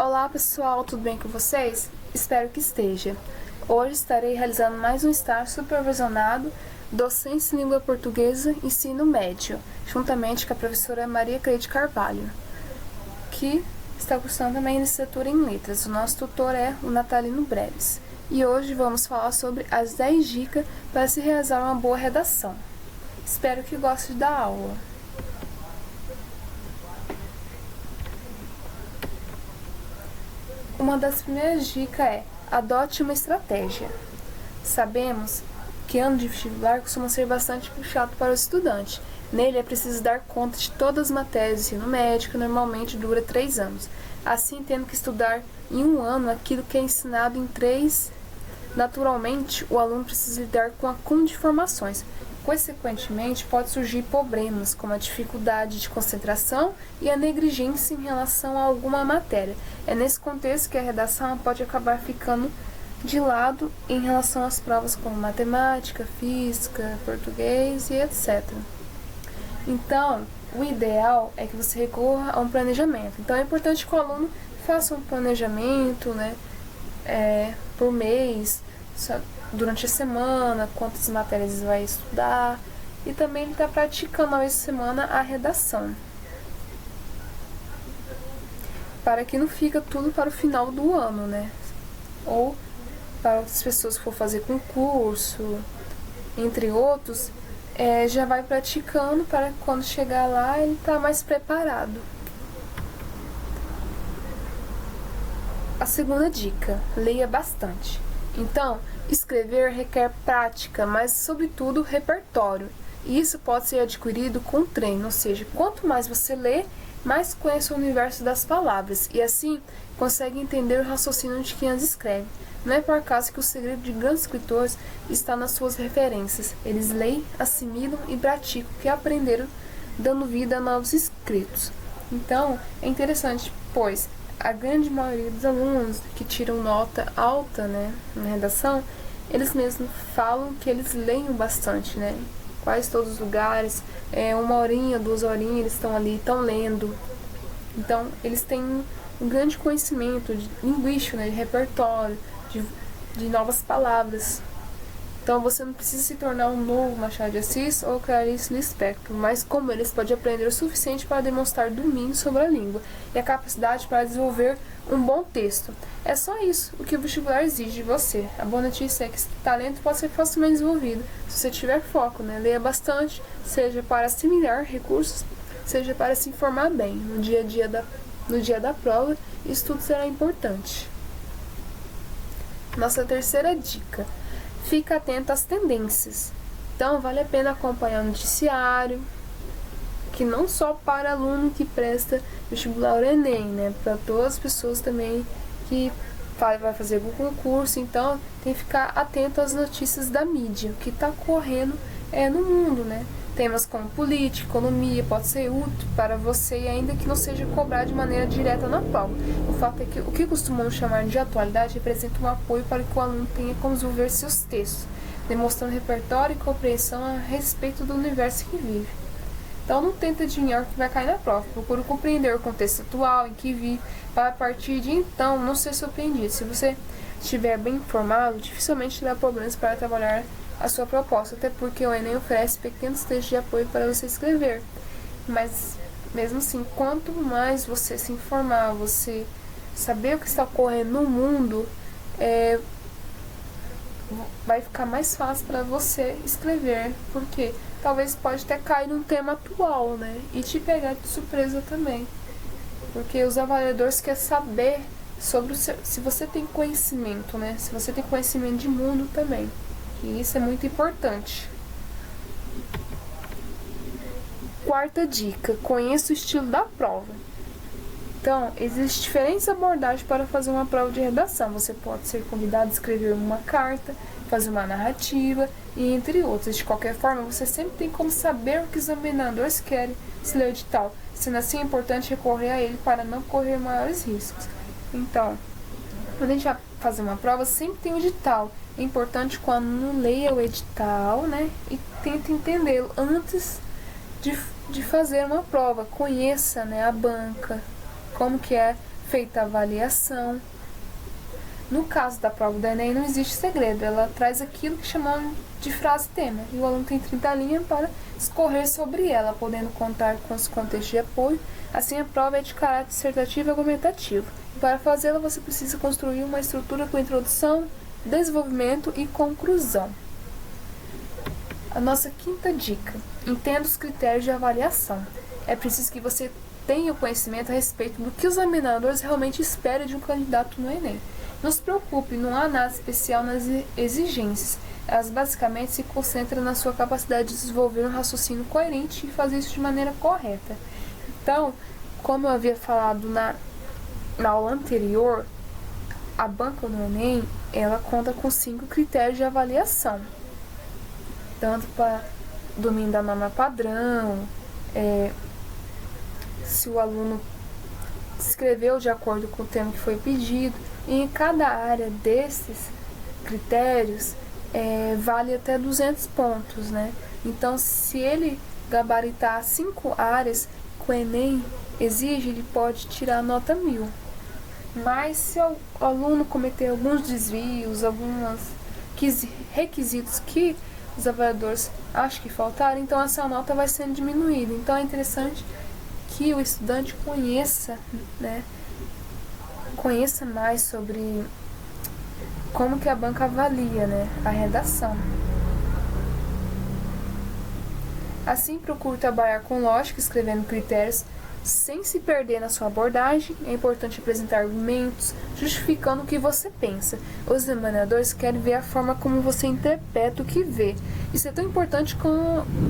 Olá pessoal, tudo bem com vocês? Espero que esteja. Hoje estarei realizando mais um estágio supervisionado Docência em Língua Portuguesa, Ensino Médio, juntamente com a professora Maria Cleide Carvalho, que está cursando também licenciatura em Letras. O nosso tutor é o Natalino Breves. E hoje vamos falar sobre as 10 dicas para se realizar uma boa redação. Espero que goste da aula. Uma das primeiras dicas é: adote uma estratégia. Sabemos que ano de vestibular costuma ser bastante puxado para o estudante. Nele é preciso dar conta de todas as matérias do ensino médio, que normalmente dura 3 anos. Assim, tendo que estudar em um ano aquilo que é ensinado em 3, naturalmente o aluno precisa lidar com acúmulo de informações. Consequentemente, pode surgir problemas como a dificuldade de concentração e a negligência em relação a alguma matéria. É nesse contexto que a redação pode acabar ficando de lado em relação às provas como matemática, física, português e etc. Então, o ideal é que você recorra a um planejamento. Então, é importante que o aluno faça um planejamento, por mês, durante a semana, quantas matérias ele vai estudar, e também ele está praticando essa semana a redação, para que não fica tudo para o final do ano, ou para outras pessoas que for fazer concurso, entre outros, já vai praticando para quando chegar lá ele está mais preparado. A segunda dica: leia bastante. Então, escrever requer prática, mas, sobretudo, repertório. E isso pode ser adquirido com treino, ou seja, quanto mais você lê, mais conhece o universo das palavras, e assim consegue entender o raciocínio de quem as escreve. Não é por acaso que o segredo de grandes escritores está nas suas referências. Eles leem, assimilam e praticam o que aprenderam, dando vida a novos escritos. Então, é interessante, pois a grande maioria dos alunos que tiram nota alta, na redação, eles mesmos falam que eles leem bastante, quase todos os lugares, 1 horinha, 2 horinhas, eles estão ali, estão lendo. Então, eles têm um grande conhecimento linguístico, de repertório, de novas palavras. Então, você não precisa se tornar um novo Machado de Assis ou Clarice Lispector, mas como eles podem aprender o suficiente para demonstrar domínio sobre a língua e a capacidade para desenvolver um bom texto. É só isso o que o vestibular exige de você. A boa notícia é que esse talento pode ser facilmente desenvolvido se você tiver foco, Leia bastante, seja para assimilar recursos, seja para se informar bem. No dia da prova, isso tudo será importante. Nossa terceira dica: fica atento às tendências. Então, vale a pena acompanhar o noticiário, que não só para aluno que presta vestibular ou Enem, para todas as pessoas também que vai fazer algum concurso. Então, tem que ficar atento às notícias da mídia, o que está ocorrendo no mundo, Temas como política, economia, pode ser útil para você, e ainda que não seja cobrado de maneira direta na prova. O fato é que o que costumamos chamar de atualidade representa um apoio para que o aluno tenha como desenvolver seus textos, demonstrando repertório e compreensão a respeito do universo que vive. Então, não tenta adivinhar o que vai cair na prova. Procure compreender o contexto atual em que vive, para a partir de então não ser surpreendido. Se você estiver bem informado, dificilmente terá problemas para trabalhar a sua proposta, até porque o Enem oferece pequenos textos de apoio para você escrever. Mas, mesmo assim, quanto mais você se informar, você saber o que está ocorrendo no mundo, vai ficar mais fácil para você escrever, porque talvez pode até cair num tema atual, e te pegar de surpresa também, porque os avaliadores querem saber sobre se você tem conhecimento, se você tem conhecimento de mundo também. E isso é muito importante. Quarta dica: conheça o estilo da prova. Então, existem diferentes abordagens para fazer uma prova de redação. Você pode ser convidado a escrever uma carta, fazer uma narrativa e entre outros. De qualquer forma, você sempre tem como saber o que os examinadores querem se ler o edital. Sendo assim, é importante recorrer a ele para não correr maiores riscos. Então, quando a gente vai fazer uma prova, sempre tem o edital. É importante que o aluno leia o edital, e tente entendê-lo antes de fazer uma prova. Conheça, a banca, como que é feita a avaliação. No caso da prova do Enem, não existe segredo, ela traz aquilo que chamamos de frase-tema, e o aluno tem 30 linhas para escorrer sobre ela, podendo contar com os contextos de apoio. Assim, a prova é de caráter dissertativo e argumentativo. E para fazê-la, você precisa construir uma estrutura com introdução, desenvolvimento e conclusão. A nossa quinta dica: entenda os critérios de avaliação. É preciso que você tenha o conhecimento a respeito do que os examinadores realmente esperam de um candidato no Enem. Não se preocupe, não há nada especial nas exigências. Elas basicamente se concentram na sua capacidade de desenvolver um raciocínio coerente e fazer isso de maneira correta. Então, como eu havia falado na aula anterior, a banca do Enem, ela conta com 5 critérios de avaliação. Tanto para domínio da norma padrão, se o aluno escreveu de acordo com o tema que foi pedido. E em cada área desses critérios vale até 200 pontos, né? Então, se ele gabaritar 5 áreas que o Enem exige, ele pode tirar a nota 1000. Mas se o aluno cometer alguns desvios, alguns requisitos que os avaliadores acham que faltaram, então essa nota vai sendo diminuída. Então é interessante que o estudante conheça, né? Conheça mais sobre como que a banca avalia, né, a redação. Assim, procure trabalhar com lógica, escrevendo critérios sem se perder na sua abordagem. É importante apresentar argumentos, justificando o que você pensa. Os examinadores querem ver a forma como você interpreta o que vê. Isso é tão importante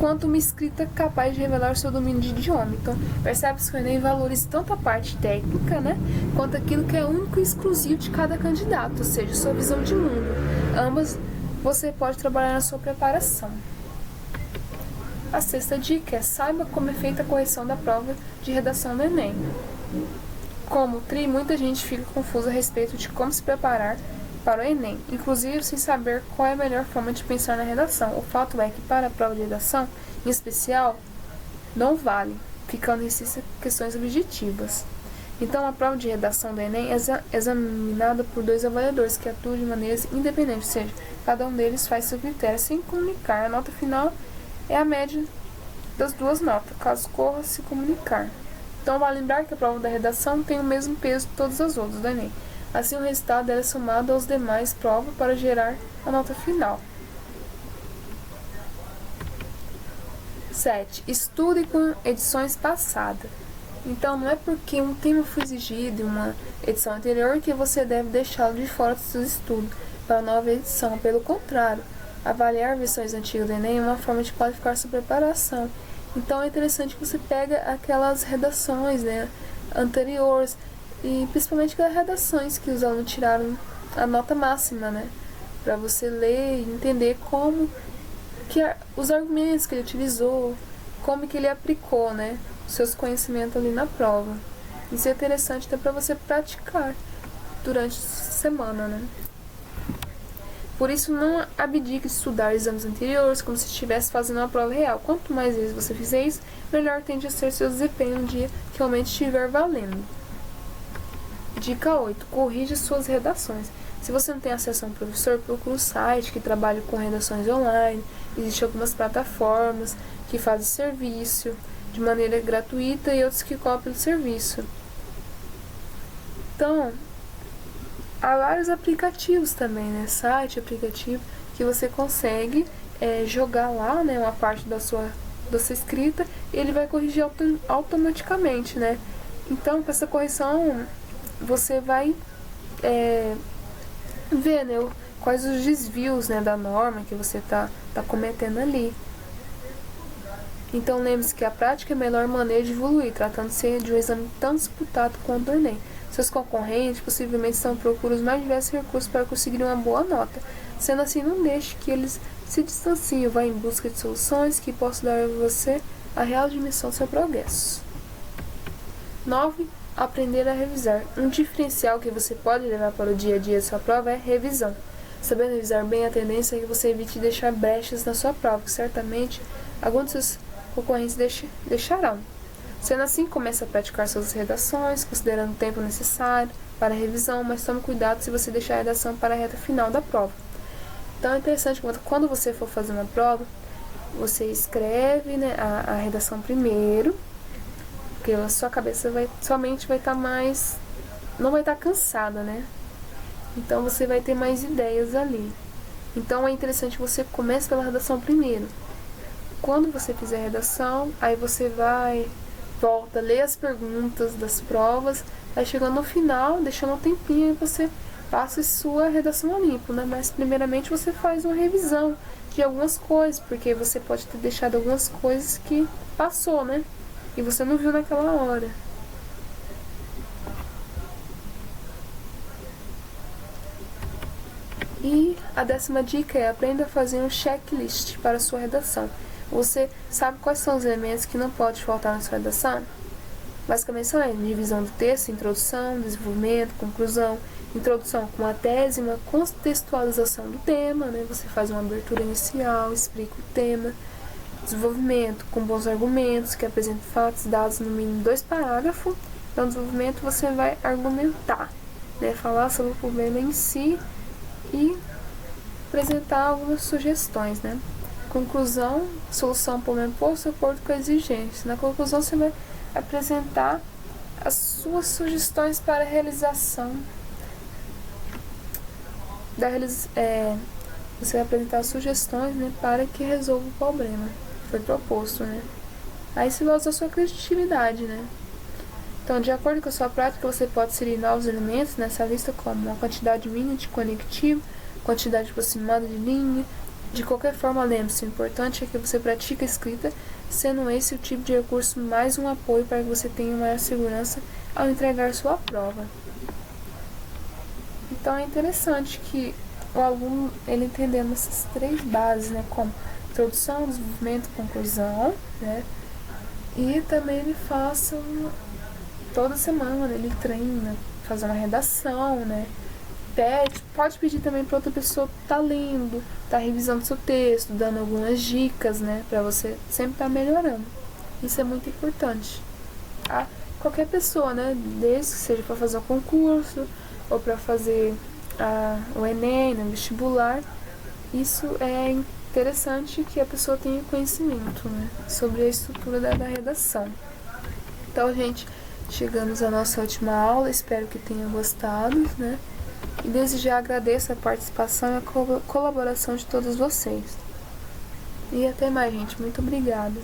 quanto uma escrita capaz de revelar o seu domínio de idioma. Então, percebe-se que o Enem valoriza tanto a parte técnica, né, quanto aquilo que é único e exclusivo de cada candidato, ou seja, sua visão de mundo. Ambas você pode trabalhar na sua preparação. A sexta dica é: saiba como é feita a correção da prova de redação do Enem. Como TRI, muita gente fica confusa a respeito de como se preparar para o Enem, inclusive sem saber qual é a melhor forma de pensar na redação. O fato é que para a prova de redação, em especial, não vale, ficando restritas questões objetivas. Então, a prova de redação do Enem é examinada por 2 avaliadores que atuam de maneiras independentes, ou seja, cada um deles faz seu critério sem comunicar. A nota final é a média das 2 notas, caso corra se comunicar. Então, vale lembrar que a prova da redação tem o mesmo peso que todas as outras do Enem. Assim, o resultado é somado aos demais provas para gerar a nota final. 7. Estude com edições passadas. Então, não é porque um tema foi exigido em uma edição anterior que você deve deixá-lo de fora dos seus estudos para a nova edição. Pelo contrário, avaliar versões antigas do Enem é uma forma de qualificar sua preparação. Então, é interessante que você pegue aquelas redações, né, anteriores, e principalmente aquelas redações que os alunos tiraram a nota máxima, né, para você ler e entender como que os argumentos que ele utilizou, como que ele aplicou, né, seus conhecimentos ali na prova. Isso é interessante até para você praticar durante a semana, né. Por isso, não abdique de estudar exames anteriores como se estivesse fazendo uma prova real. Quanto mais vezes você fizer isso, melhor tende a ser seu desempenho no dia que realmente estiver valendo. Dica 8. Corrija suas redações. Se você não tem acesso a um professor, procure um site que trabalha com redações online. Existem algumas plataformas que fazem serviço de maneira gratuita e outros que copiam o serviço. Então, há vários aplicativos também, né? Site, aplicativo, que você consegue jogar lá, né, uma parte da sua escrita e ele vai corrigir automaticamente, né? Então, com essa correção, você vai ver, né, quais os desvios, né, da norma que você tá cometendo ali. Então, lembre-se que a prática é a melhor maneira de evoluir, tratando-se de um exame tão disputado quanto o Enem. Seus concorrentes possivelmente estão à procura dos mais diversos recursos para conseguir uma boa nota. Sendo assim, não deixe que eles se distanciem, vá em busca de soluções que possam dar a você a real dimensão do seu progresso. 9. Aprender a revisar. Um diferencial que você pode levar para o dia a dia de sua prova é revisão. Sabendo revisar bem, a tendência é que você evite deixar brechas na sua prova, que certamente alguns dos seus concorrentes deixarão. Sendo assim, comece a praticar suas redações, considerando o tempo necessário para a revisão, mas tome cuidado se você deixar a redação para a reta final da prova. Então é interessante que quando você for fazer uma prova, você escreve, né, a redação primeiro, porque a sua cabeça sua mente vai estar mais, não vai estar cansada, né? Então você vai ter mais ideias ali. Então é interessante que você comece pela redação primeiro. Quando você fizer a redação, aí você volta, lê as perguntas das provas, aí chegando no final, deixando um tempinho, e você passa sua redação a limpo, né? Mas primeiramente você faz uma revisão de algumas coisas, porque você pode ter deixado algumas coisas que passou, né? E você não viu naquela hora. E a 10ª dica é: aprenda a fazer um checklist para a sua redação. Você sabe quais são os elementos que não pode faltar na sua redação? Basicamente são divisão do texto, introdução, desenvolvimento, conclusão. Introdução com a tese, uma contextualização do tema, né? Você faz uma abertura inicial, explica o tema. Desenvolvimento com bons argumentos, que apresentam fatos, dados, no mínimo 2 parágrafos. Então, desenvolvimento você vai argumentar, né? Falar sobre o problema em si e apresentar algumas sugestões, né? Conclusão, solução do problema posto de acordo com a exigência. Na conclusão, você vai apresentar as suas sugestões para a realização você vai apresentar sugestões, né, para que resolva o problema que foi proposto, né? Aí você vai usar a sua criatividade, né? Então, de acordo com a sua prática, você pode inserir novos elementos nessa lista, como uma quantidade mínima de conectivo, quantidade aproximada de linha. De qualquer forma, lembre-se, o importante é que você pratique a escrita, sendo esse o tipo de recurso mais um apoio para que você tenha maior segurança ao entregar sua prova. Então é interessante que o aluno, ele entendendo essas 3 bases, né, como introdução, desenvolvimento, conclusão, né, e também ele faça toda semana, ele treina, fazer uma redação, né, pode pedir também para outra pessoa que tá lendo, tá revisando seu texto, dando algumas dicas, né, para você sempre estar melhorando. Isso é muito importante. Qualquer pessoa, né, desde que seja para fazer um concurso ou para fazer o Enem, no vestibular, isso é interessante que a pessoa tenha conhecimento, né, sobre a estrutura da redação. Então, gente, chegamos à nossa última aula, espero que tenham gostado, né, e desde já agradeço a participação e a colaboração de todos vocês. E até mais, gente, muito obrigada.